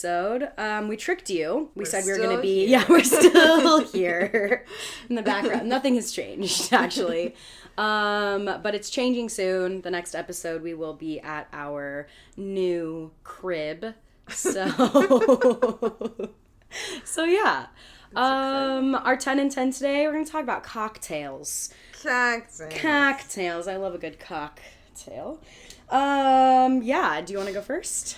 episode. We tricked you. We said we were going to be... here. Yeah, we're still here in the background. Nothing has changed, actually. But it's changing soon. The next episode, we will be at our new crib. So... So, yeah. Our 10 and 10 today, we're going to talk about cocktails. Cocktails. I love a good cocktail. Yeah. Do you want to go first?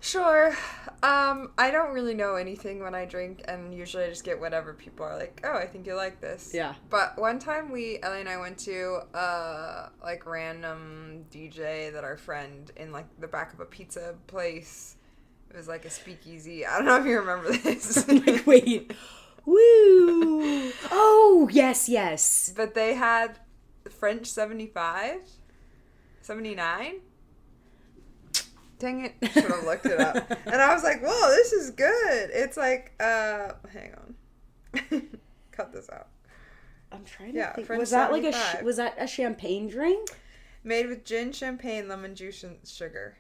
Sure. I don't really know anything when I drink, and usually I just get whatever people are like, oh, I think you like this. Yeah. But one time Ellie and I went to, like, random DJ that our friend in, like, the back of a pizza place. It was like a speakeasy. I don't know if you remember this. Like, wait. Woo! Oh, yes. But they had French 75? 79? Dang it. Should have looked it up. And I was like, whoa, this is good. It's like, hang on. Cut this out. I'm trying to think. French Was that 75. was that a champagne drink? Made with gin, champagne, lemon juice, and sugar.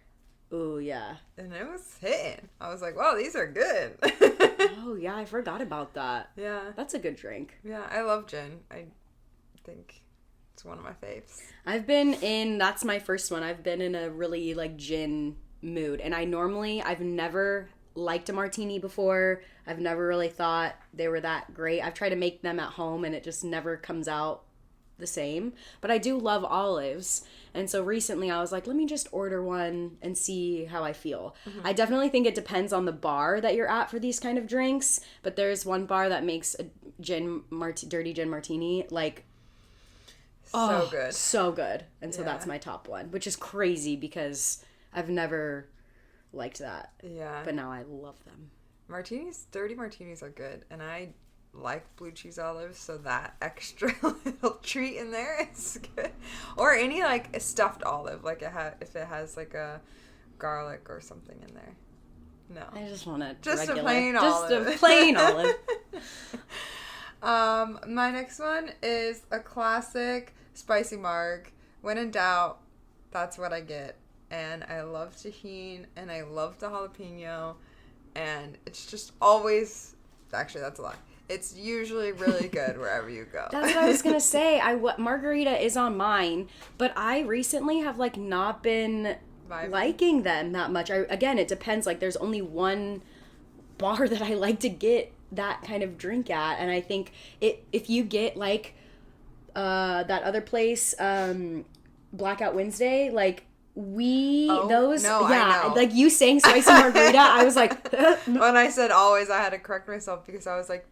Oh, yeah. And it was hitting. I was like, wow, these are good. Oh, yeah, I forgot about that. Yeah. That's a good drink. Yeah, I love gin. I think it's one of my faves. That's my first one. I've been in a really, like, gin mood. And I've never liked a martini before. I've never really thought they were that great. I've tried to make them at home and it just never comes out the same. But I do love olives. And so recently I was like, let me just order one and see how I feel. Mm-hmm. I definitely think it depends on the bar that you're at for these kind of drinks. But there's one bar that makes a dirty gin martini, like, so good. So good. And so that's my top one, which is crazy because I've never liked that. Yeah. But now I love them. Dirty martinis are good. And I like blue cheese olives, so that extra little treat in there is good. Or any, like, a stuffed olive, like if it has, like, a garlic or something in there. No. I just want a Just regular, a plain olive. Just a plain olive. My next one is a classic spicy marg. When in doubt, that's what I get. And I love tahini, and I love the jalapeno, and it's just always... Actually, that's a lie. It's usually really good wherever you go. That's what I was gonna say. Margarita is on mine, but I recently have, like, not been liking them that much. Again, it depends. Like, there's only one bar that I like to get that kind of drink at, and I think if you get, like, that other place, Blackout Wednesday, like, I know. like, you saying spicy margarita, I was like... When I said always, I had to correct myself because I was like,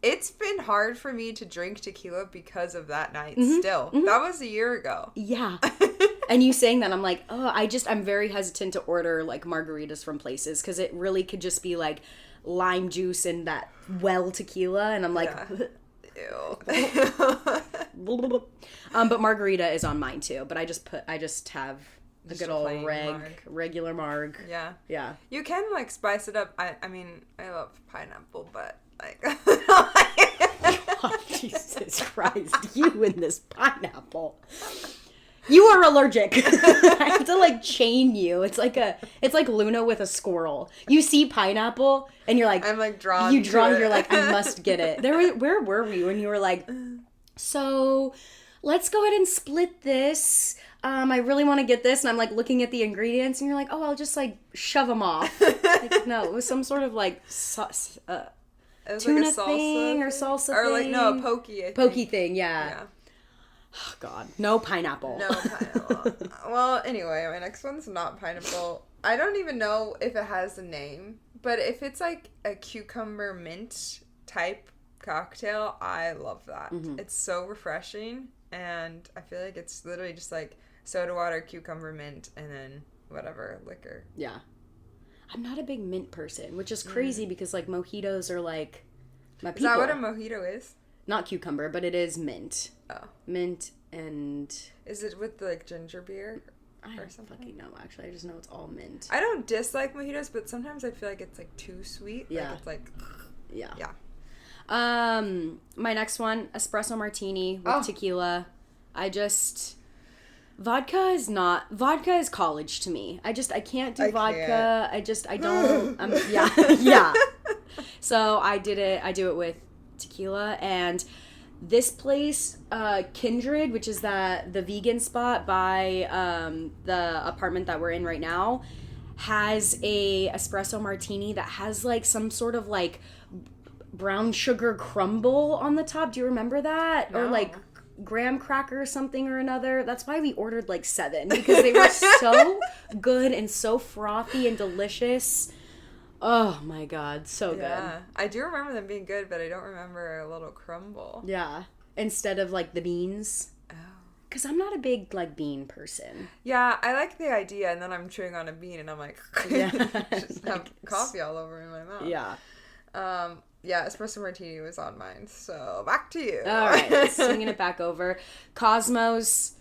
it's been hard for me to drink tequila because of that night still. Mm-hmm. That was a year ago. Yeah. And you saying that, I'm like, I'm very hesitant to order, like, margaritas from places because it really could just be, like, lime juice and that tequila, and I'm like... Ew. But margarita is on mine too. But I just have a good old regular marg. Yeah. Yeah. You can, like, spice it up. I mean, I love pineapple, but, like... Oh, Jesus Christ. You and this pineapple. You are allergic. I have to, like, chain you. It's like Luna with a squirrel. You see pineapple and you're like... I'm, like, drawn. You're like, I must get it. Where were we when you were like, so let's go ahead and split this. I really want to get this. And I'm, like, looking at the ingredients and you're like, oh, I'll just, like, shove them off. Like, no, it was some sort of, like, tuna, like, a salsa thing or salsa or, thing. like, no, a pokey, I think. Pokey thing, yeah. Oh, God. No pineapple. No pineapple. Well, anyway, my next one's not pineapple. I don't even know if it has a name, but if it's, like, a cucumber mint type cocktail, I love that. Mm-hmm. It's so refreshing, and I feel like it's literally just, like, soda water, cucumber, mint, and then whatever, liquor. Yeah. I'm not a big mint person, which is crazy because, like, mojitos are, like, my people. Is that what a mojito is? Not cucumber, but it is mint. Oh. Mint and... Is it with, like, ginger beer? I don't fucking know, actually. I just know it's all mint. I don't dislike mojitos, but sometimes I feel like it's, like, too sweet. Yeah. Like, it's like... Yeah. Yeah. My next one, espresso martini with tequila. Vodka is college to me. I can't do vodka. I don't, yeah, yeah. So I do it with tequila, and this place, Kindred, which is the vegan spot by the apartment that we're in right now, has a espresso martini that has like some sort of like brown sugar crumble on the top. Do you remember that? No. Or like graham cracker or something or another. That's why we ordered like 7, because they were so good and so frothy and delicious. Oh my god, so good. Yeah, I do remember them being good, but I don't remember a little crumble. Yeah, instead of like the beans. Oh. Because I'm not a big like bean person. Yeah, I like the idea, and then I'm chewing on a bean, and I'm like, Yeah. just have coffee all over in my mouth. Yeah. Yeah, espresso martini was on mine, so back to you. All right, swinging it back over. Cosmos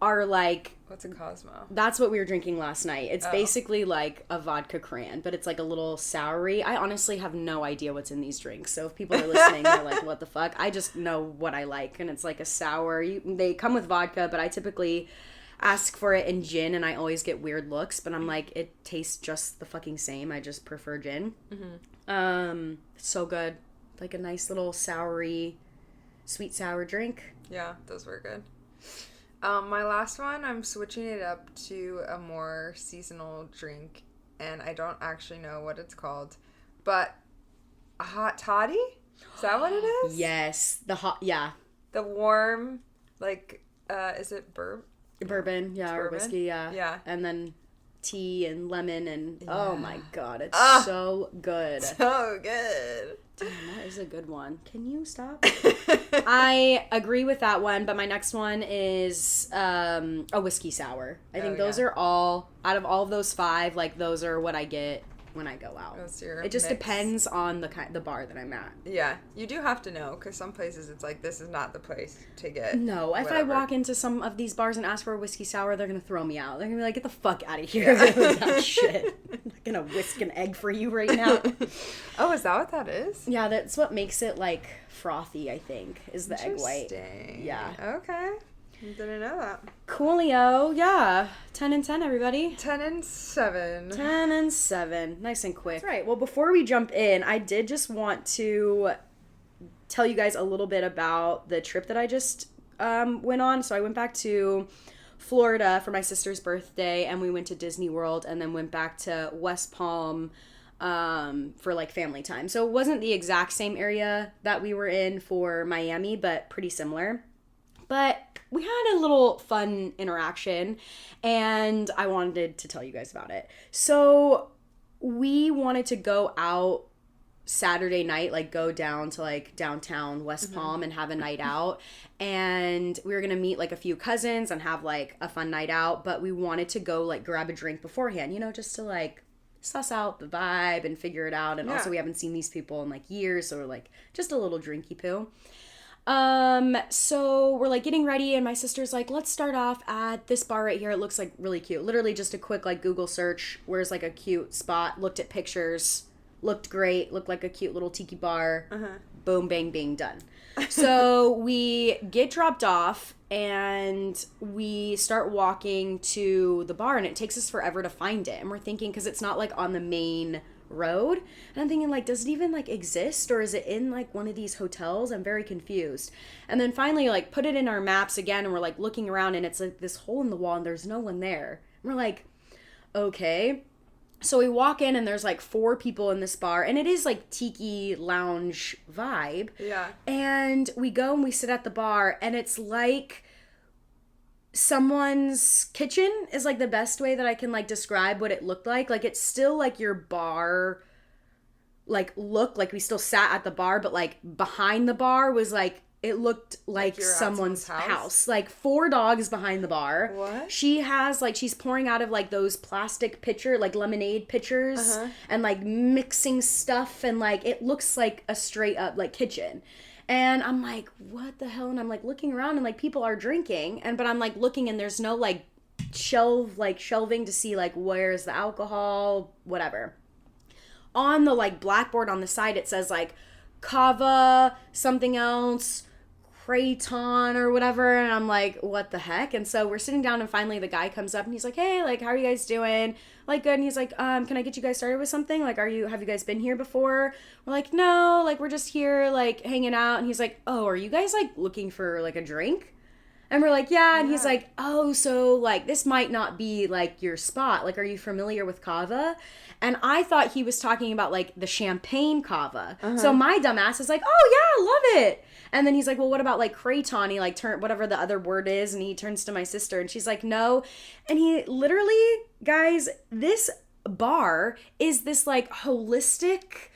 are like... What's a Cosmo? That's what we were drinking last night. It's basically like a vodka cran, but it's like a little soury. I honestly have no idea what's in these drinks. So if people are listening, they're like, what the fuck? I just know what I like, and it's like a sour. They come with vodka, but I typically ask for it in gin, and I always get weird looks, but I'm like, it tastes just the fucking same. I just prefer gin. So good. Like a nice little soury, sweet sour drink. Yeah, those were good. My last one, I'm switching it up to a more seasonal drink, and I don't actually know what it's called, but a hot toddy? Is that what it is? Yes. Yeah. The warm, like, is it Bourbon, yeah, or bourbon? whiskey, yeah. Yeah. And then tea and lemon and oh my god, it's so good. So good. Damn, that is a good one. Can you stop? I agree with that one, but my next one is a whiskey sour. I think those are all, out of all of those 5, like those are what I get when I go out. It just depends on the bar that I'm at. Yeah, you do have to know, because some places it's like, this is not the place to get No, if whatever. I walk into some of these bars and ask for a whiskey sour, they're going to throw me out. They're going to be like, get the fuck out of here. That shit. I'm not going to whisk an egg for you right now. Oh, is that what that is? Yeah, that's what makes it, like, frothy, I think, is the egg white. Yeah. Okay. Didn't know that. Coolio. Yeah. 10 and 10, everybody. 10 and 7. 10 and 7. Nice and quick. That's right. Well, before we jump in, I did just want to tell you guys a little bit about the trip that I just went on. So I went back to Florida for my sister's birthday, and we went to Disney World, and then went back to West Palm for like family time. So it wasn't the exact same area that we were in for Miami, but pretty similar. But we had a little fun interaction, and I wanted to tell you guys about it. So we wanted to go out Saturday night, like go down to like downtown West Palm and have a night out. And we were going to meet like a few cousins and have like a fun night out. But we wanted to go like grab a drink beforehand, you know, just to like suss out the vibe and figure it out. And also we haven't seen these people in like years. So we're like just a little drinky poo. So we're like getting ready, and my sister's like, let's start off at this bar right here. It looks like really cute. Literally just a quick like Google search. Where's like a cute spot? Looked at pictures. Looked great. Looked like a cute little tiki bar. Boom, bang, bing, done. So we get dropped off, and we start walking to the bar, and it takes us forever to find it. And we're thinking, because it's not like on the main road, and I'm thinking like, does it even like exist, or is it in like one of these hotels? I'm very confused. And then finally like put it in our maps again, and we're like looking around, and it's like this hole in the wall, and there's no one there. And we're like, okay. So we walk in, and there's like 4 people in this bar, and it is like tiki lounge vibe. Yeah. And we go and we sit at the bar, and it's like someone's kitchen is like the best way that I can like describe what it looked like. Like it's still like your bar, like look like we still sat at the bar, but like behind the bar was like, it looked like someone's house. Like 4 dogs behind the bar. What? She has like, she's pouring out of like those plastic pitcher, like lemonade pitchers, and like mixing stuff, and like it looks like a straight up like kitchen. And I'm like, what the hell? And I'm like looking around, and like people are drinking, but I'm like looking, and there's no like shelving to see like where's the alcohol, whatever. On the like blackboard on the side, it says like Kava, something else, Kraton or whatever, and I'm like, what the heck? And so we're sitting down, and finally the guy comes up and he's like, hey, like, how are you guys doing? Like, good. And he's like, can I get you guys started with something? Like, have you guys been here before? We're like, no, like, we're just here, like, hanging out. And he's like, oh, are you guys, like, looking for, like, a drink? And we're like, yeah. And he's like, oh, so, like, this might not be, like, your spot. Like, are you familiar with kava? And I thought he was talking about, like, the champagne kava. So my dumbass is like, oh, yeah, love it. And then he's like, well, what about, like, Kraton? He, like, whatever the other word is. And he turns to my sister, and she's like, no. And he literally, guys, this bar is this, like, holistic,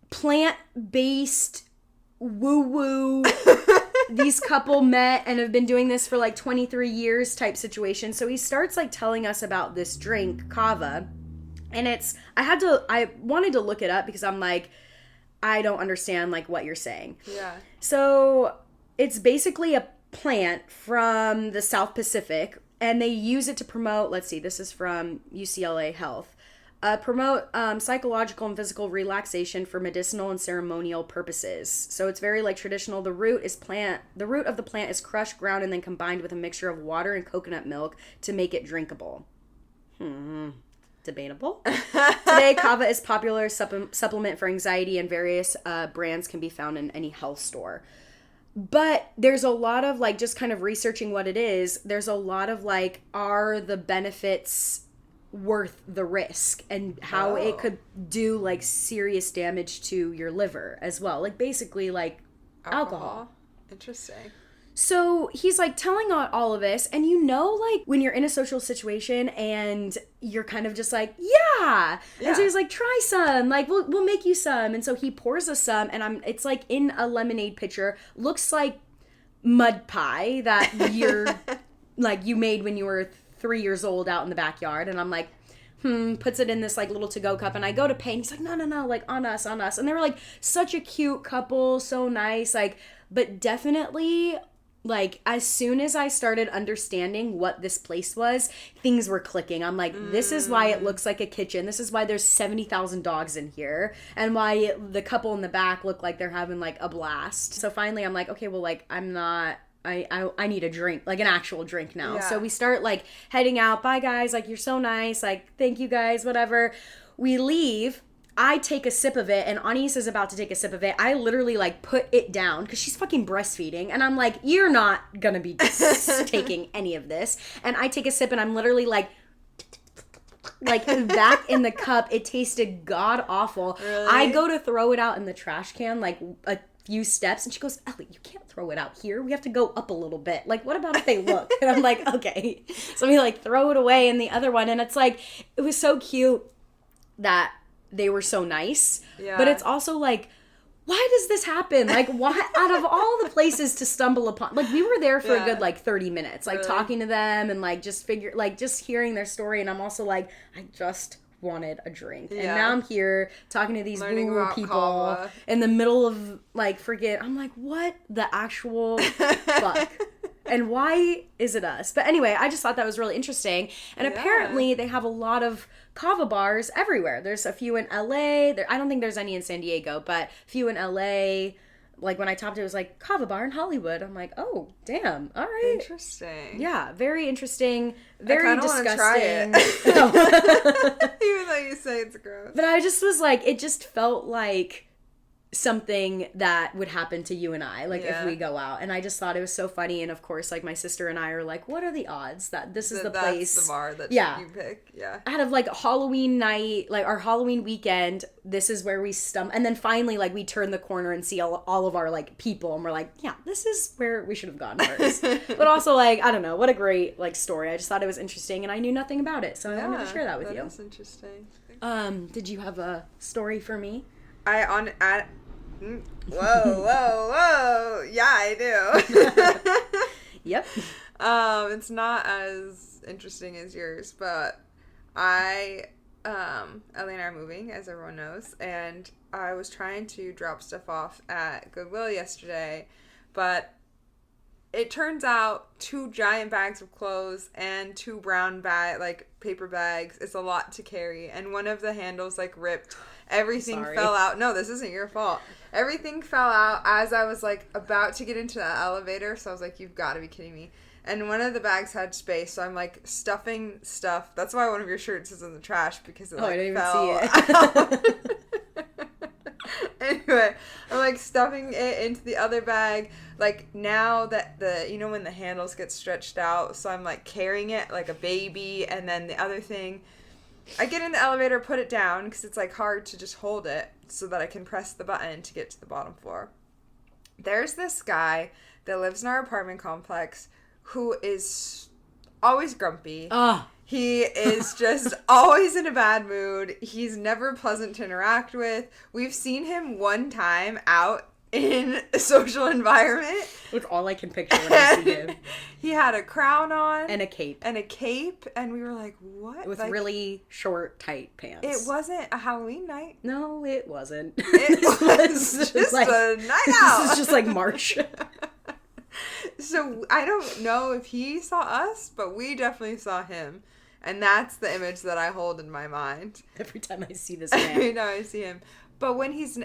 plant-based, woo-woo... These couple met and have been doing this for like 23 years type situation. So he starts like telling us about this drink, kava. And I wanted to look it up because I'm like, I don't understand like what you're saying. Yeah. So it's basically a plant from the South Pacific, and they use it to promote, let's see, this is from UCLA Health. Promote psychological and physical relaxation for medicinal and ceremonial purposes. So it's very like traditional. The root of the plant is crushed, ground, and then combined with a mixture of water and coconut milk to make it drinkable. Debatable. Today, kava is popular supplement for anxiety, and various brands can be found in any health store. But there's a lot of like just kind of researching what it is. There's a lot of like, are the benefits worth the risk, and how it could do like serious damage to your liver as well, like basically like alcohol. Interesting. So he's like telling all of this, and you know, like when you're in a social situation and you're kind of just like, yeah. And so he's like, try some, like we'll make you some. And so he pours us some, and it's like in a lemonade pitcher, looks like mud pie that you're like you made when you were 3 years old out in the backyard. And I'm like, puts it in this like little to-go cup, and I go to pay, and he's like, no, like on us. And they were like such a cute couple, so nice, like, but definitely like as soon as I started understanding what this place was, things were clicking. I'm like, this is why it looks like a kitchen. This is why there's 70,000 dogs in here, and why the couple in the back look like they're having like a blast. So finally I'm like, okay, well, like I need a drink, like an actual drink now. Yeah. So we start like heading out. Bye guys, like you're so nice, like thank you guys, whatever. We leave. I take a sip of it, and Anais is about to take a sip of it. I literally like put it down because she's fucking breastfeeding, and I'm like, you're not gonna be taking any of this. And I take a sip, and I'm literally like back in the cup. It tasted god awful. Really? I go to throw it out in the trash can like a few steps, and she goes, Ellie, you can't throw it out here. We have to go up a little bit. Like, what about if they look? And I'm like, okay. So we like throw it away in the other one, and it's like, it was so cute that they were so nice. Yeah. But it's also like, why does this happen? Like, why, out of all the places to stumble upon, like, we were there for a good, like, 30 minutes, like, really? Talking to them and, like, just hearing their story, and I'm also like, I just wanted a drink. Yeah. And now I'm here talking to these woo-woo people kava in the middle of, like, I'm like, what the actual fuck? And why is it us? But anyway, I just thought that was really interesting. And apparently they have a lot of kava bars everywhere. There's a few in LA. I don't think there's any in San Diego, but a few in LA. Like when I topped it was like kava bar in Hollywood. I'm like, oh, damn. All right. Interesting. Yeah, very interesting. Very disgusting. Try it. Even though you say it's gross. But I just was like, it just felt like something that would happen to you and I, like if we go out. And I just thought it was so funny. And of course, like my sister and I are like, what are the odds that this is the place, the bar that you pick? Yeah, out of like Halloween night, like our Halloween weekend, this is where we stumble. And then finally, like we turn the corner and see all of our like people, and we're like, yeah, this is where we should have gone first. But also, like, I don't know, what a great like story. I just thought it was interesting, and I knew nothing about it, so I wanted to share that with you. That's interesting. Did you have a story for me? Whoa. Yeah, I do. Yep. It's not as interesting as yours, but Ellie and I are moving, as everyone knows, and I was trying to drop stuff off at Goodwill yesterday, but it turns out 2 giant bags of clothes and 2 brown paper bags is a lot to carry. And one of the handles, like, ripped. Everything fell out. No, this isn't your fault. Everything fell out as I was, like, about to get into the elevator. So I was like, you've got to be kidding me. And one of the bags had space, so I'm, like, stuffing stuff. That's why one of your shirts is in the trash, because it, like, fell I didn't even see it. Anyway, I'm, like, stuffing it into the other bag. Like, now that when the handles get stretched out, so I'm, like, carrying it like a baby. And then the other thing, I get in the elevator, put it down, because it's, like, hard to just hold it so that I can press the button to get to the bottom floor. There's this guy that lives in our apartment complex who is always grumpy. He is just always in a bad mood. He's never pleasant to interact with. We've seen him one time out in a social environment. That's all I can picture when I see him. He had a crown on. And a cape. And we were like, what? With like, really short, tight pants. It wasn't a Halloween night. No, it wasn't. It was just like, a night out. This is just like March. So I don't know if he saw us, but we definitely saw him. And that's the image that I hold in my mind. Every time I see this man. Every time I see him. But when he's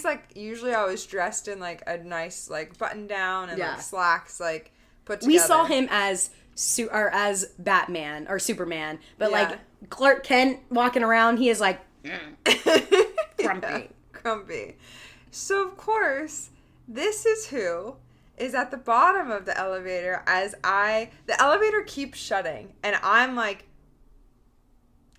like usually always dressed in like a nice like button down and like slacks like put together. We saw him as Batman or Superman, but like Clark Kent walking around, he is like grumpy. Yeah, grumpy. So of course, this is who is at the bottom of the elevator the elevator keeps shutting and I'm like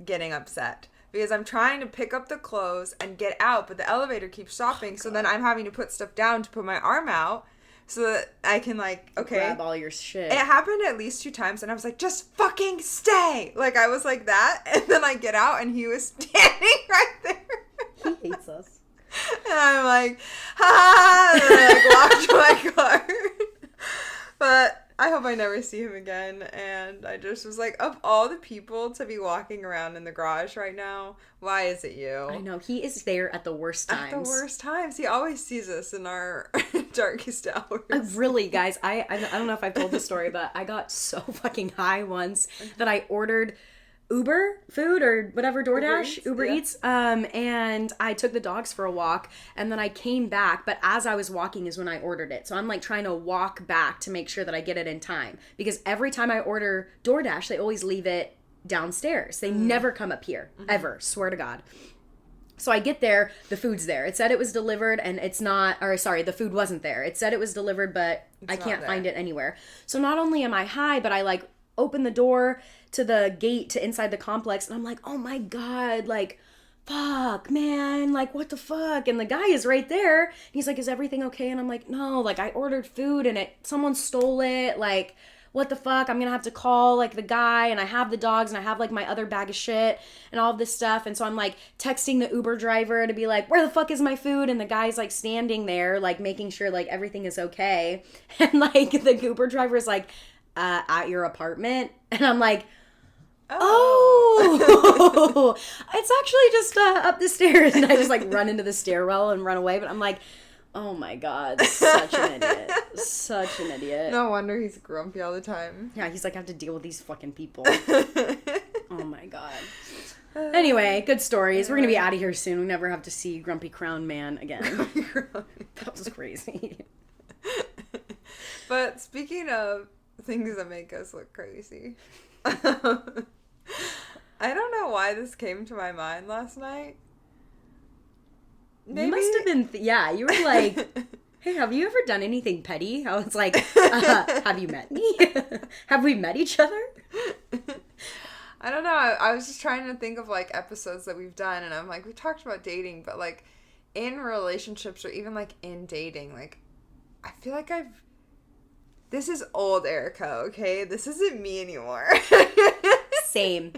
getting upset because I'm trying to pick up the clothes and get out, but the elevator keeps stopping. So then I'm having to put stuff down to put my arm out so that I can like, okay. Grab all your shit. It happened at least 2 times and I was like, just fucking stay. Like I was like that. And then I get out and he was standing right there. He hates us. And I'm like, ha! And then I like, walked to my car. But I hope I never see him again. And I just was like, of all the people to be walking around in the garage right now, why is it you? I know. He is there at the worst times. At the worst times. He always sees us in our darkest hours. Really, guys, I don't know if I've told the story, but I got so fucking high once that I ordered Uber food or whatever, DoorDash, Uber Eats, and I took the dogs for a walk and then I came back, but as I was walking is when I ordered it. So I'm like trying to walk back to make sure that I get it in time because every time I order DoorDash, they always leave it downstairs. They never come up here, ever, swear to God. So I get there, the food's there. It said it was delivered and it's not, or sorry, the food wasn't there. It said it was delivered, but I can't find it anywhere. So not only am I high, but I like open the door to the gate to inside the complex and I'm like, oh my God, like, fuck, man, like, what the fuck? And the guy is right there. And he's like, is everything okay? And I'm like, no, like, I ordered food and someone stole it, like, what the fuck? I'm gonna have to call like the guy and I have the dogs and I have like my other bag of shit and all of this stuff. And so I'm like texting the Uber driver to be like, where the fuck is my food? And the guy's like standing there, like making sure like everything is okay. And like the Uber driver is like, at your apartment. And I'm like, oh, it's actually just up the stairs. And I just like run into the stairwell and run away. But I'm like, oh my God, such an idiot. Such an idiot. No wonder he's grumpy all the time. Yeah, he's like, I have to deal with these fucking people. Oh my God. Anyway, good stories. We're going to be out of here soon. We never have to see Grumpy Crown Man again. That was crazy. But speaking of things that make us look crazy. I don't know why this came to my mind last night. Maybe... You must have been... you were like, hey, have you ever done anything petty? I was like, have you met me? Have we met each other? I don't know. I was just trying to think of, like, episodes that we've done, and I'm like, we talked about dating, but, like, in relationships or even, like, in dating, like, I feel like this is old Erica, okay? This isn't me anymore. Same.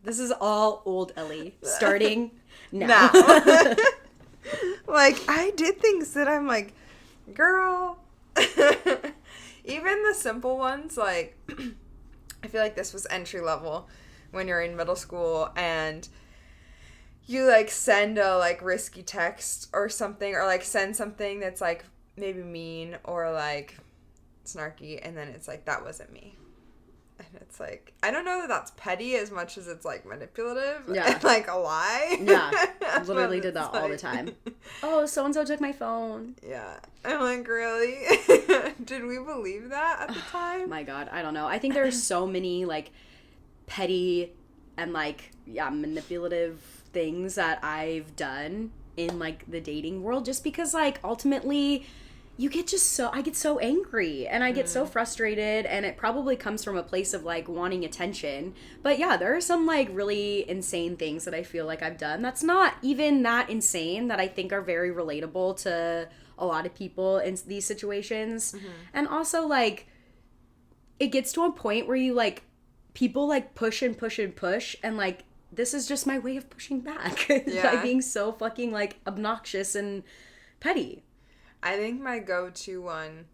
This is all old Ellie. Starting now. Like, I did things that I'm like, girl. Even the simple ones, like, I feel like this was entry level when you're in middle school and you, like, send a, like, risky text or something, or, like, send something that's, like, maybe mean or, like, snarky, and then it's like, that wasn't me. And it's like, I don't know that that's petty as much as it's like manipulative. Yeah. And like a lie. Yeah. Literally did that all the time. Oh, so-and-so took my phone. Yeah. I'm like, really? Did we believe that at the time? My God, I don't know. I think there's so many like petty and like, yeah, manipulative things that I've done in like the dating world, just because like ultimately I get so angry and I get so frustrated, and it probably comes from a place of like wanting attention. But yeah, there are some like really insane things that I feel like I've done that's not even that insane, that I think are very relatable to a lot of people in these situations. And also like it gets to a point where you like people like push and push and push, and like this is just my way of pushing back by being so fucking like obnoxious and petty. I think my go-to one,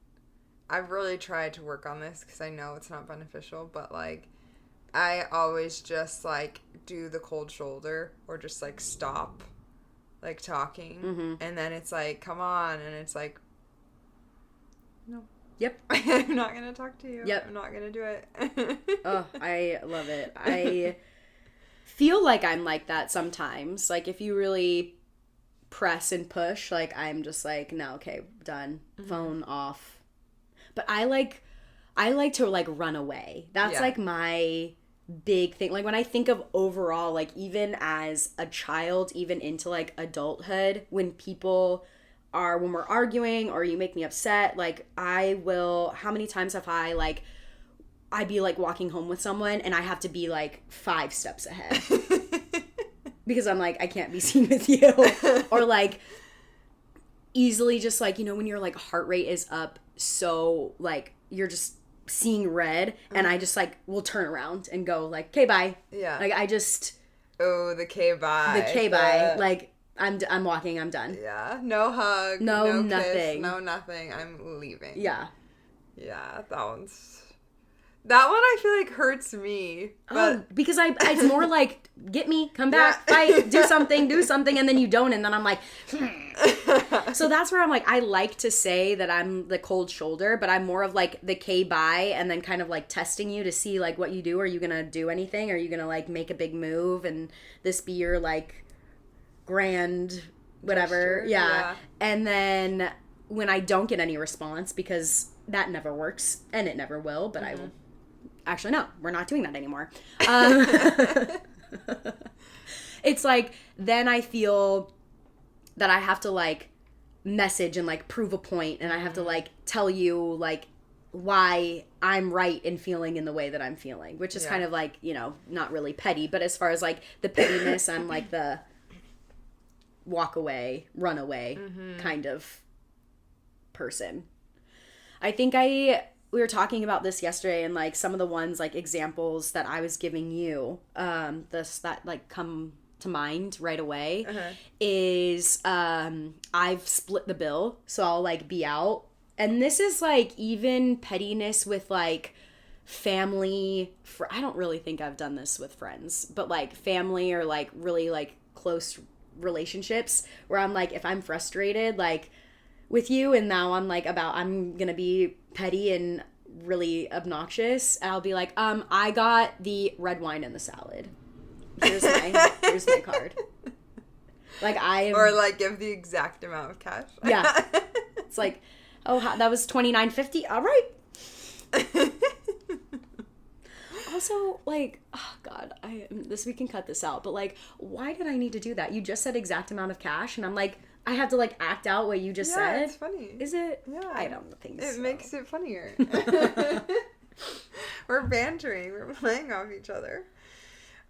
I've really tried to work on this because I know it's not beneficial, but like I always just like do the cold shoulder or just like stop like talking, and then it's like, come on, and it's like, no. Yep. I'm not gonna talk to you. Yep. I'm not gonna do it. Oh, I love it. I feel like I'm like that sometimes. Like if you really press and push, like I'm just like, no, okay, done. Phone off. But I like to like run away. That's like my big thing. Like when I think of overall, like even as a child, even into like adulthood, when we're arguing or you make me upset, like how many times have I'd be like walking home with someone and I have to be like 5 steps ahead. Because I'm like, I can't be seen with you. Or like easily just like, when your like heart rate is up, so like you're just seeing red, and I just like will turn around and go like, okay, bye. Yeah. Like I just. Oh, the K bye. The K bye. Like I'm walking, I'm done. Yeah. No hug. No nothing. Kiss, no nothing. I'm leaving. Yeah. Yeah, that one I feel like hurts me. But because it's more like, get me, come back, fight, do something, and then you don't, and then I'm like, So that's where I'm like, I like to say that I'm the cold shoulder, but I'm more of like the K bye, and then kind of like testing you to see like what you do. Are you gonna do anything? Are you gonna like make a big move and this be your like grand whatever? Yeah. And then when I don't get any response, because that never works and it never will, but I will. Actually, no, we're not doing that anymore. It's like, then I feel that I have to like message and like prove a point, and I have to like tell you like why I'm right in feeling in the way that I'm feeling, which is kind of like, not really petty, but as far as like the pettiness, I'm like the walk away, run away kind of person. I think we were talking about this yesterday, and like some of the ones like examples that I was giving you, that like come to mind right away is I've split the bill, so I'll like be out, and this is like even pettiness with like family. I don't really think I've done this with friends, but like family or like really like close relationships, where I'm like, if I'm frustrated like with you, and now I'm gonna be petty and really obnoxious, and I'll be like, I got the red wine in the salad. Here's my card. Like or like give the exact amount of cash. Yeah. It's like, oh, that was $29.50. All right. Also, like, oh God, we can cut this out, but like, why did I need to do that? You just said exact amount of cash, and I'm like, I have to like act out what you just said. Yeah, it's funny. Is it? Yeah. I don't think so. It makes it funnier. We're bantering. We're playing off each other.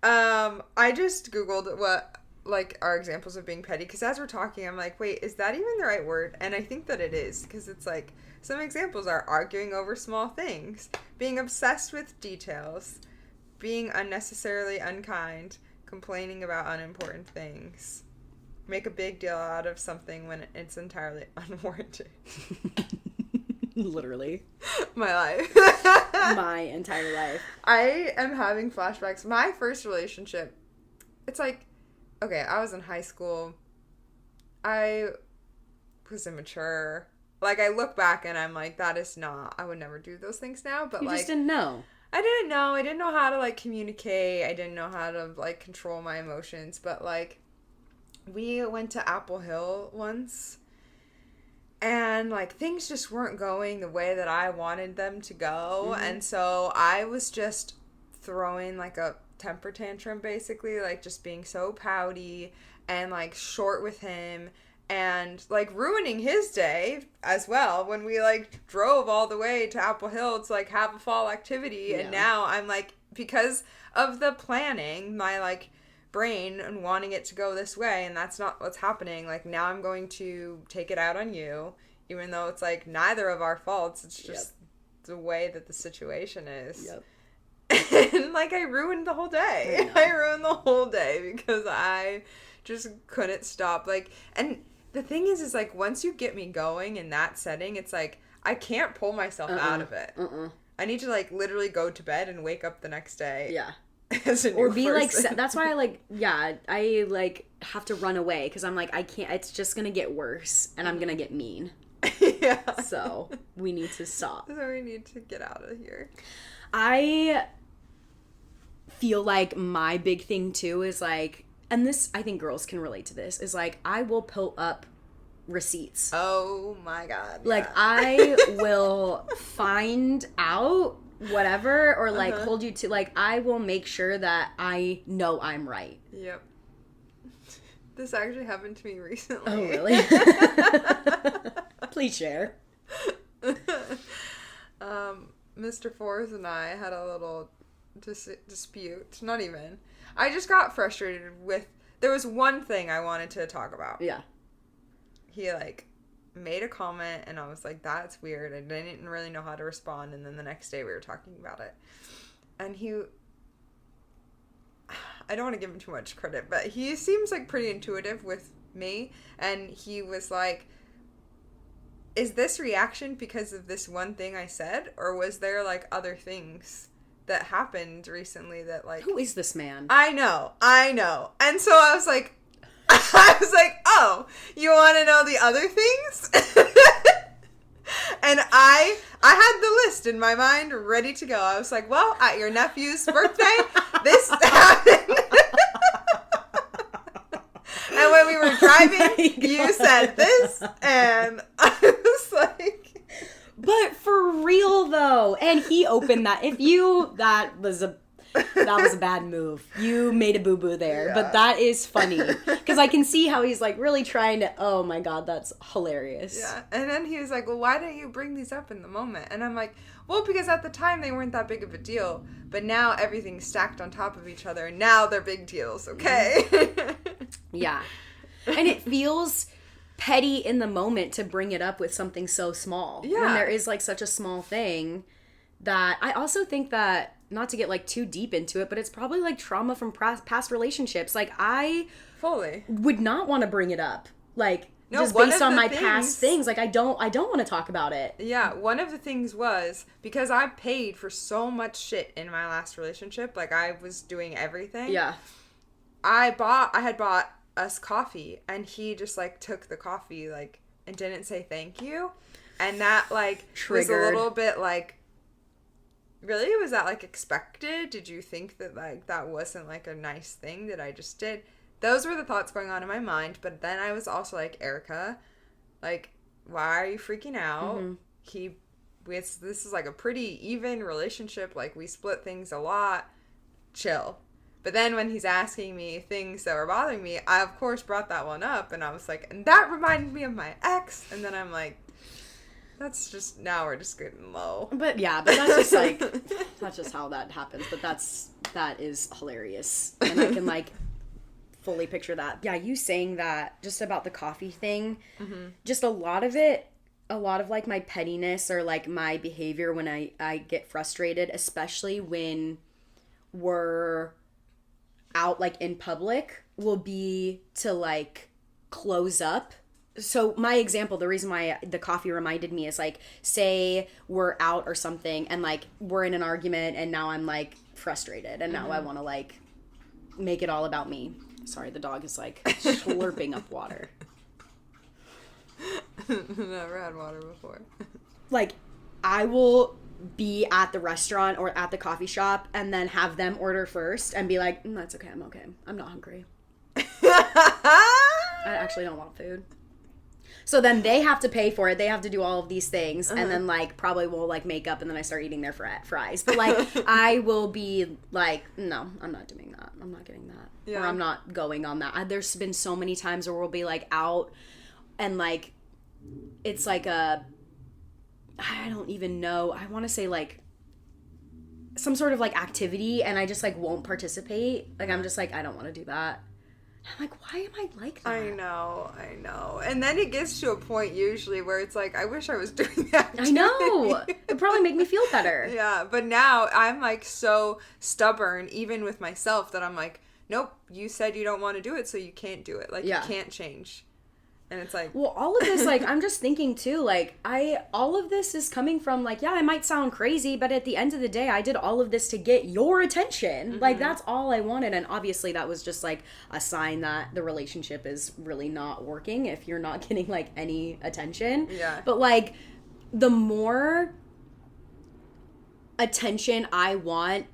I just Googled what like are examples of being petty, because as we're talking, I'm like, wait, is that even the right word? And I think that it is, because it's like some examples are arguing over small things, being obsessed with details, being unnecessarily unkind, complaining about unimportant things. Make a big deal out of something when it's entirely unwarranted. Literally. My life. My entire life. I am having flashbacks. My first relationship, it's like, okay, I was in high school. I was immature. like, I look back and I'm like, that is not, I would never do those things now, but You like... just didn't know. I didn't know. I didn't know how to, like, communicate. I didn't know how to, like, control my emotions, but, like, we went to Apple Hill once, and, like, things just weren't going the way that I wanted them to go, and so I was just throwing, like, a temper tantrum, basically, like, just being so pouty and, like, short with him, and, like, ruining his day as well when we, like, drove all the way to Apple Hill to, like, have a fall activity, and now I'm, like, because of the planning, my, like, brain and wanting it to go this way, and that's not what's happening, like, now I'm going to take it out on you, even though it's, like, neither of our faults, it's just the way that the situation is. And, like, I ruined the whole day. I ruined the whole day because I just couldn't stop, like, and the thing is, like, once you get me going in that setting, it's like, I can't pull myself out of it. I need to, like, literally go to bed and wake up the next day. Yeah. As a new or be person. like, that's why I like, I like have to run away because I'm like, I can't, it's just going to get worse and I'm going to get mean. Yeah. So we need to stop. So we need to get out of here. I feel like my big thing too is like, and this, I think girls can relate to this, is like, I will pull up receipts. Oh my God. Like, yeah. I will find out whatever, or like hold you to, like, I will make sure that I know I'm right. Yep. This actually happened to me recently. Oh, really? Please share. Mr. Forrest and I had a little dispute. Not even. I just got frustrated with... There was one thing I wanted to talk about. Yeah. He, like, made a comment, and I was like, that's weird. I didn't really know how to respond, and then the next day we were talking about it. And he... I don't want to give him too much credit, but he seems, like, pretty intuitive with me, and he was like, is this reaction because of this one thing I said, or was there, like, other things that happened recently that, like... Who is this man? I know. And so I was like, oh, you want to know the other things? And I had the list in my mind ready to go. I was like, well, at your nephew's birthday, this happened. And when we were driving, you said this, and I was like... But for real, though, and he opened that. That was a bad move. You made a boo-boo there, but that is funny because I can see how he's like really trying to. Oh my God, that's hilarious. Yeah, and then he was like, "Well, why didn't you bring these up in the moment?" And I'm like, "Well, because at the time they weren't that big of a deal, but now everything's stacked on top of each other, and now they're big deals." Okay. Yeah, and it feels petty in the moment to bring it up with something so small. Yeah. When there is like such a small thing that I also think that, not to get like too deep into it, but it's probably like trauma from past relationships. Like I fully would not want to bring it up. Like no, just based on my past things. Like I don't want to talk about it. Yeah, one of the things was because I paid for so much shit in my last relationship. Like I was doing everything. Yeah. I had bought us coffee, and he just like took the coffee like and didn't say thank you, and that like triggered. Was a little bit like, really, was that like expected? Did you think that like that wasn't like a nice thing that I just did? Those were the thoughts going on in my mind. But then I was also like, Erica, like, why are you freaking out? This is like a pretty even relationship, like we split things a lot, chill. But then when he's asking me things that were bothering me, I, of course, brought that one up. And I was like, and that reminded me of my ex. And then I'm like, that's just, now we're just getting low. But yeah, but that's just like, that's just how that happens. But that is hilarious. And I can like fully picture that. Yeah, you saying that just about the coffee thing, just a lot of like my pettiness or like my behavior when I get frustrated, especially when we're out like in public, will be to like close up. So my example, the reason why the coffee reminded me is like, say we're out or something and like we're in an argument and now I'm like frustrated and now I want to like make it all about me. Sorry, the dog is like slurping up water. Never had water before. Like, I will be at the restaurant or at the coffee shop and then have them order first and be like, that's okay, I'm okay. I'm not hungry. I actually don't want food. So then they have to pay for it. They have to do all of these things. And then, like, probably will, like, make up and then I start eating their fries. But, like, I will be like, no, I'm not doing that. I'm not getting that. Yeah. Or I'm not going on that. There's been so many times where we'll be, like, out and, like, it's like I don't even know. I want to say, like, some sort of, like, activity and I just, like, won't participate. Like, I'm just like, I don't want to do that. I'm like, why am I like that? I know. And then it gets to a point usually where it's like, I wish I was doing that. I know. It'd probably make me feel better. Yeah, but now I'm like so stubborn, even with myself, that I'm like, nope, you said you don't want to do it, so you can't do it. Like, you can't change. And it's like... Well, all of this, like, I'm just thinking, too, like, all of this is coming from, like, yeah, it might sound crazy, but at the end of the day, I did all of this to get your attention. Mm-hmm. Like, that's all I wanted. And obviously that was just, like, a sign that the relationship is really not working if you're not getting, like, any attention. Yeah. But, like, the more attention I want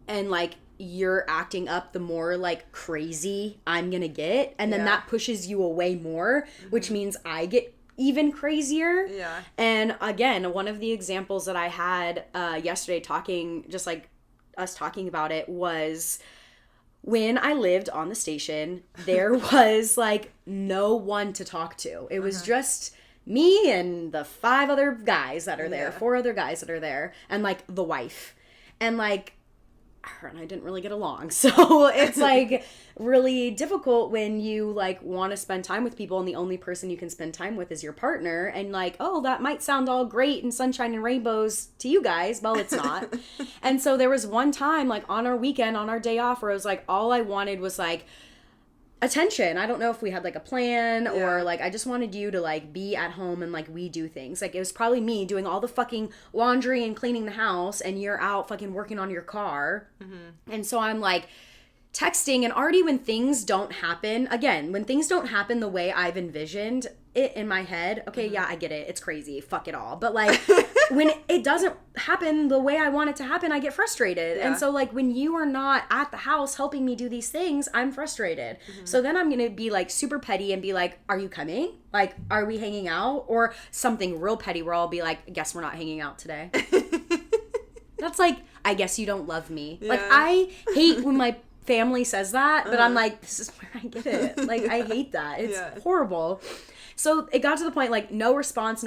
and, like, you're acting up, the more, like, crazy I'm gonna get. And then that pushes you away more, which means I get even crazier. Yeah. And again, one of the examples that I had yesterday just like us talking about it, was when I lived on the station, there was, like, no one to talk to. It was just me and the 5 other guys that are there, 4 other guys that are there, and, like, the wife. And, like, her and I didn't really get along. So it's, like, really difficult when you, like, want to spend time with people and the only person you can spend time with is your partner. And, like, oh, that might sound all great and sunshine and rainbows to you guys. Well, it's not. And so there was one time, like, on our weekend, on our day off, where it was, like, all I wanted was, like, attention. I don't know if we had, like, a plan or, like, I just wanted you to, like, be at home and, like, we do things. Like, it was probably me doing all the fucking laundry and cleaning the house and you're out fucking working on your car. Mm-hmm. And so I'm, like, texting, and already when things don't happen, again, when things don't happen the way I've envisioned it in my head, okay, yeah, I get it. It's crazy. Fuck it all. But, like, when it doesn't happen the way I want it to happen, I get frustrated. Yeah. And so, like, when you are not at the house helping me do these things, I'm frustrated. Mm-hmm. So then I'm going to be, like, super petty and be like, are you coming? Like, are we hanging out? Or something real petty where I'll be like, guess we're not hanging out today. That's like, I guess you don't love me. Yeah. Like, I hate when my family says that, but I'm like, this is where I get it. Like, I hate that. It's horrible. So it got to the point, like, no response.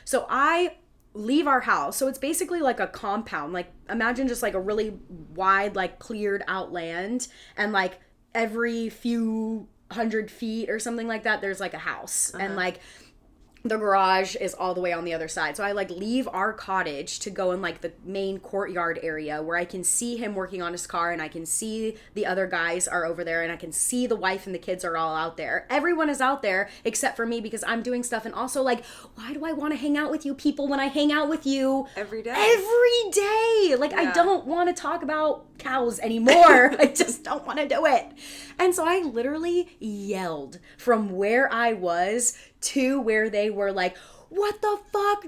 So I leave our house. So it's basically like a compound. Like, imagine just, like, a really wide, like, cleared out land. And, like, every few 100 feet or something like that, there's, like, a house. And, like, the garage is all the way on the other side. So I, like, leave our cottage to go in, like, the main courtyard area where I can see him working on his car and I can see the other guys are over there and I can see the wife and the kids are all out there. Everyone is out there except for me because I'm doing stuff. And also, like, why do I want to hang out with you people when I hang out with you every day? Like, I don't want to talk about cows anymore. I just don't want to do it. And so I literally yelled from where I was to where they were, like, what the fuck,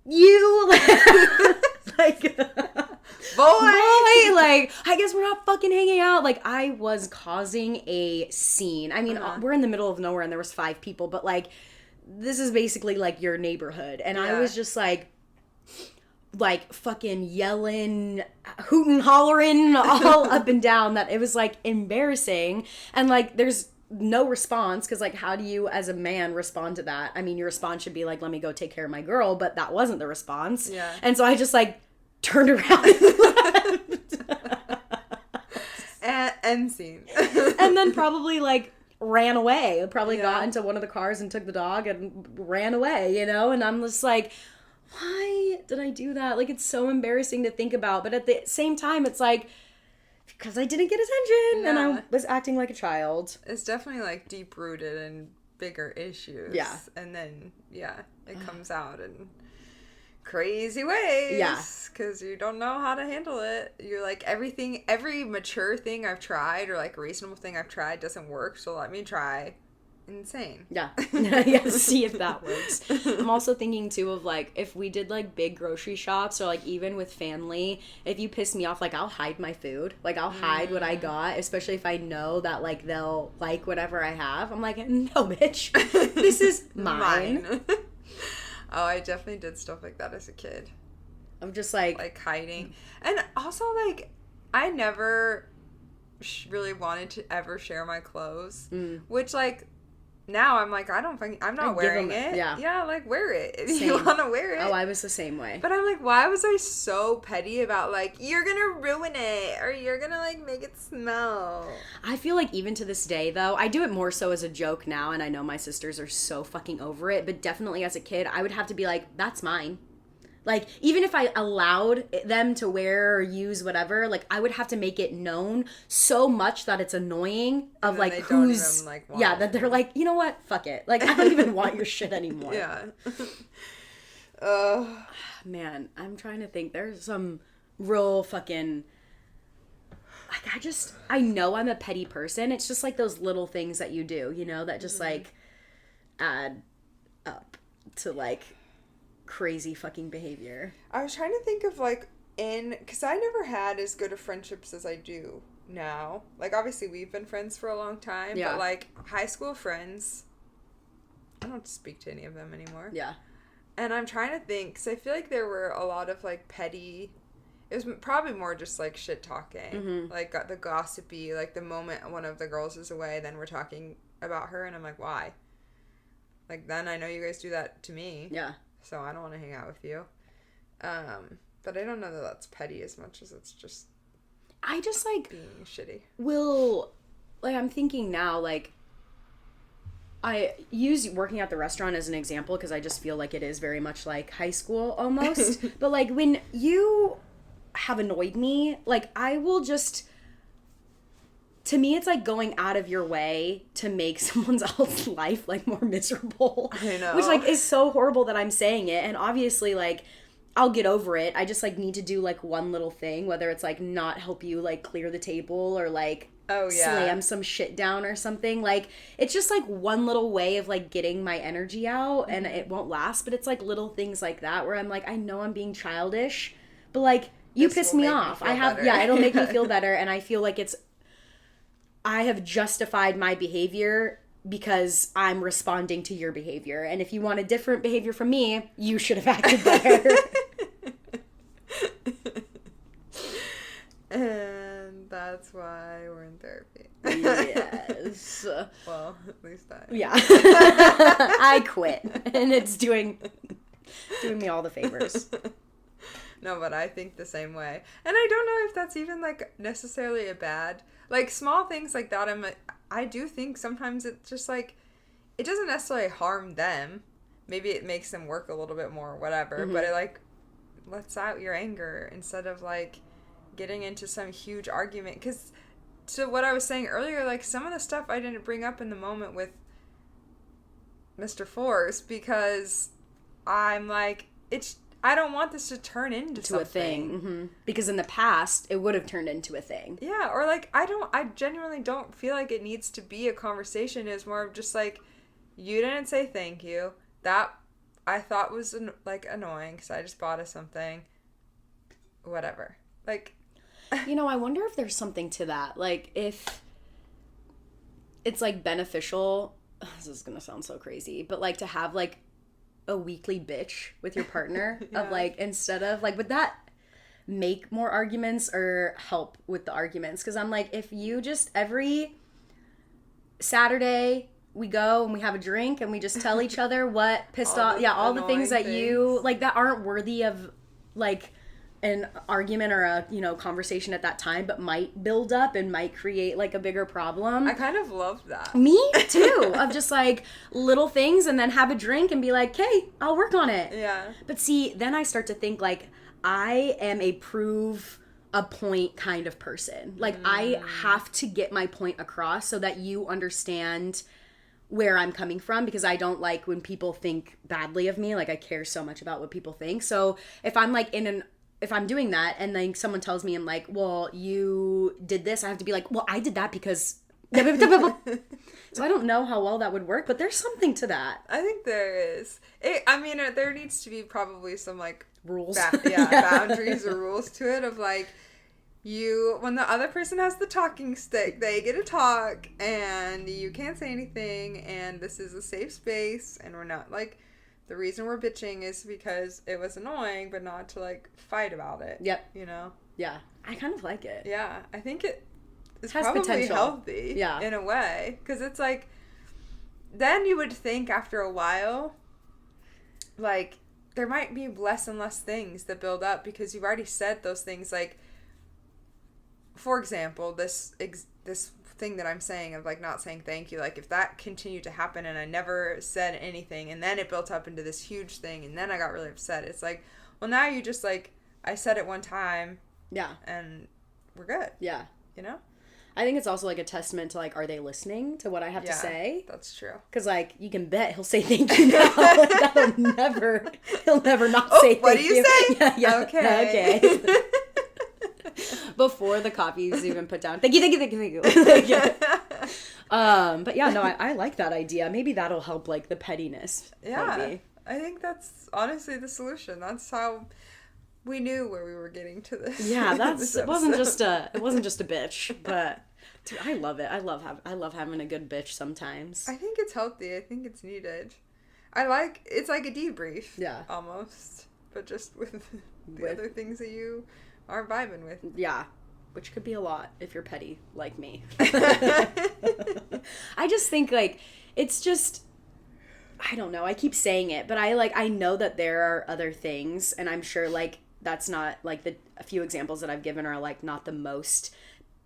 you, like, boy, like, I guess we're not fucking hanging out. Like, I was causing a scene. I mean, we're in the middle of nowhere and there was 5 people, but, like, this is basically, like, your neighborhood. And I was just, like, fucking yelling, hooting, hollering all up and down, that it was, like, embarrassing. And, like, there's no response, because, like, how do you as a man respond to that? I mean, your response should be like, let me go take care of my girl, but that wasn't the response. Yeah. And so I just, like, turned around and left. End scene. And then probably, like, ran away. Probably got into one of the cars and took the dog and ran away, you know? And I'm just like, why did I do that? Like, it's so embarrassing to think about. But at the same time, it's like, because I didn't get attention and I was acting like a child. It's definitely, like, deep-rooted in bigger issues. Yeah. And then, it comes out in crazy ways. Yeah. Because you don't know how to handle it. You're like, every mature thing I've tried or, like, reasonable thing I've tried doesn't work, so let me try insane. Yeah. Yeah, see if that works. I'm also thinking too of like if we did like big grocery shops or like even with family, if you piss me off, like I'll hide my food. Like I'll hide what I got, especially if I know that like they'll like whatever I have. I'm like, no bitch. This is mine. Oh, I definitely did stuff like that as a kid. I'm just like hiding. And also like I never really wanted to ever share my clothes, which like now I'm like, I'm not wearing it. Yeah, like wear it if you want to wear it. Oh, I was the same way. But I'm like, why was I so petty about like, you're gonna ruin it or you're gonna like make it smell? I feel like even to this day though, I do it more so as a joke now, and I know my sisters are so fucking over it, but definitely as a kid, I would have to be like, that's mine. Like, even if I allowed them to wear or use whatever, like, I would have to make it known so much that it's annoying of, like, who's... Even, like, yeah, that they're like, you know what? Fuck it. Like, I don't even want your shit anymore. Yeah. Man, I'm trying to think. There's some real fucking... Like, I know I'm a petty person. It's just, like, those little things that you do, you know, that just, like, add up to, like... crazy fucking behavior. I was trying to think of like because I never had as good of friendships as I do now. Like obviously we've been friends for a long time, but like high school friends, I don't speak to any of them anymore. Yeah. And I'm trying to think, because I feel like there were a lot of like petty, it was probably more just like shit talking, like the gossipy, like the moment one of the girls is away, then we're talking about her and I'm like, why? Like then I know you guys do that to me. Yeah. So I don't want to hang out with you. But I don't know that that's petty as much as it's just... I just, like... being shitty. I'm thinking now, like... I use working at the restaurant as an example because I just feel like it is very much like high school almost. But, like, when you have annoyed me, like, I will just... To me, it's like going out of your way to make someone else's life, like, more miserable. I know. Which, like, is so horrible that I'm saying it. And obviously, like, I'll get over it. I just, like, need to do, like, one little thing, whether it's, like, not help you, like, clear the table or, like, slam some shit down or something. Like, it's just, like, one little way of, like, getting my energy out, and it won't last. But it's, like, little things like that where I'm, like, I know I'm being childish, but, like, you piss me off. It'll make me feel better, and I feel like I have justified my behavior because I'm responding to your behavior. And if you want a different behavior from me, you should have acted better. And that's why we're in therapy. Yes. Well, at least I. Yeah. I quit. And it's doing me all the favors. No, but I think the same way. And I don't know if that's even, like, necessarily a bad... Like, small things like that, I do think sometimes it's just, like, it doesn't necessarily harm them. Maybe it makes them work a little bit more or whatever, but it, like, lets out your anger instead of, like, getting into some huge argument. Because, to what I was saying earlier, like, some of the stuff I didn't bring up in the moment with Mr. Force because I'm, like, I don't want this to turn into something. A thing. Because in the past, it would have turned into a thing. Yeah, or like, I genuinely don't feel like it needs to be a conversation. It's more of just like, you didn't say thank you. That I thought was like annoying because I just bought us something. Whatever. Like, you know, I wonder if there's something to that. Like, if it's like beneficial, this is going to sound so crazy, but like to have like a weekly bitch with your partner of like, instead of like, would that make more arguments or help with the arguments? Because I'm like, if you just every Saturday we go and we have a drink and we just tell each other what pissed off, all the things that you like that aren't worthy of like an argument or a, you know, conversation at that time, but might build up and might create like a bigger problem. I kind of love that. Me too. Of just like little things and then have a drink and be like, hey, I'll work on it. Yeah. But see, then I start to think like I am a prove a point kind of person. Like I have to get my point across so that you understand where I'm coming from, because I don't like when people think badly of me. Like I care so much about what people think. So if I'm like if I'm doing that and then someone tells me, I'm like, well, you did this, I have to be like, well, I did that because So I don't know how well that would work, but there's something to that. I think there is. There needs to be probably some like Rules. Boundaries or rules to it of like, when the other person has the talking stick, they get to talk and you can't say anything and this is a safe space and we're not like, the reason we're bitching is because it was annoying, but not to like fight about it. Yep. You know? Yeah. I kind of like it. Yeah. I think it is has probably potential. healthy. Yeah. In a way. Because it's like, then you would think after a while, like, there might be less and less things that build up because you've already said those things. Like, for example, this thing that I'm saying of like not saying thank you, like if that continued to happen and I never said anything and then it built up into this huge thing and then I got really upset, it's like, well, now you just like, I said it one time, yeah, and we're good. Yeah. You know? I think it's also like a testament to like, are they listening to what I have to say? That's true. Because like, you can bet he'll say thank you now. He'll never not say thank you. What do you say? Yeah. Okay. Before the coffee's even put down. Thank you. Yeah. But yeah, no, I like that idea. Maybe that'll help like the pettiness. Yeah. Maybe. I think that's honestly the solution. That's how we knew where we were getting to this. Yeah, it wasn't just a bitch, but dude, I love it. I love having a good bitch sometimes. I think it's healthy. I think it's needed. It's like a debrief. Yeah. Almost. But just with the other things that you aren't vibing with. Yeah. Which could be a lot if you're petty like me. I just think like it's just, I don't know. I keep saying it, but I know that there are other things, and I'm sure like that's not like a few examples that I've given are like not the most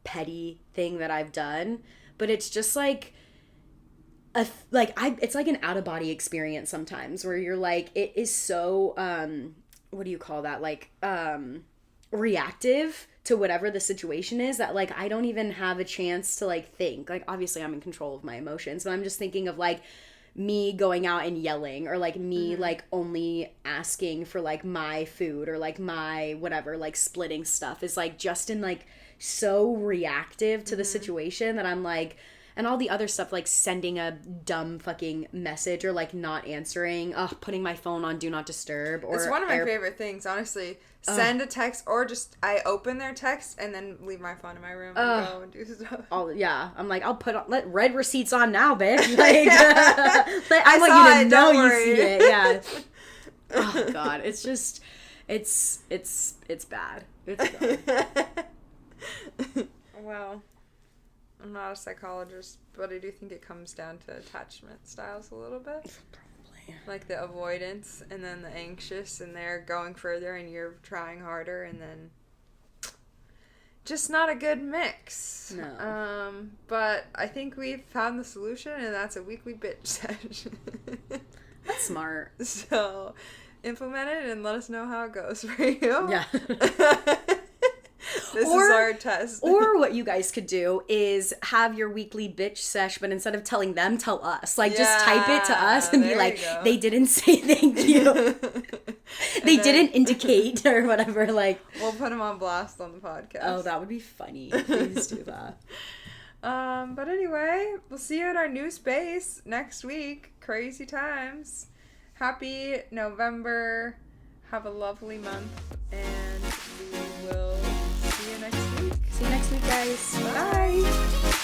petty thing that I've done, but it's just like it's like an out of body experience sometimes where you're like, it is so what do you call that, like reactive to whatever the situation is that like I don't even have a chance to like think. Like obviously I'm in control of my emotions, but I'm just thinking of like me going out and yelling, or like me like only asking for like my food or like my whatever, like splitting stuff is like just in like so reactive to the situation that I'm like, and all the other stuff like sending a dumb fucking message or like not answering, putting my phone on do not disturb, or it's one of my favorite things, honestly. Send a text, or just I open their text and then leave my phone in my room and go and do stuff. I'm like, let red receipts on now, bitch. Like, I want you to know you see it. Yeah. Oh God, it's just, it's bad. It's bad. Well, I'm not a psychologist, but I do think it comes down to attachment styles a little bit. Like the avoidance and then the anxious, and they're going further and you're trying harder, and then just not a good mix. No. But I think we've found the solution, and that's a weekly bitch session. That's smart. So implement it and let us know how it goes for you. Yeah. This is our test. Or what you guys could do is have your weekly bitch sesh, but instead of telling them, tell us. Like, just type it to us and be like, they didn't say thank you. They didn't indicate or whatever. Like, we'll put them on blast on the podcast. Oh, that would be funny. Please do that. But anyway, we'll see you at our new space next week. Crazy times. Happy November. Have a lovely month. And we will see you next week. See you next week, guys. Bye.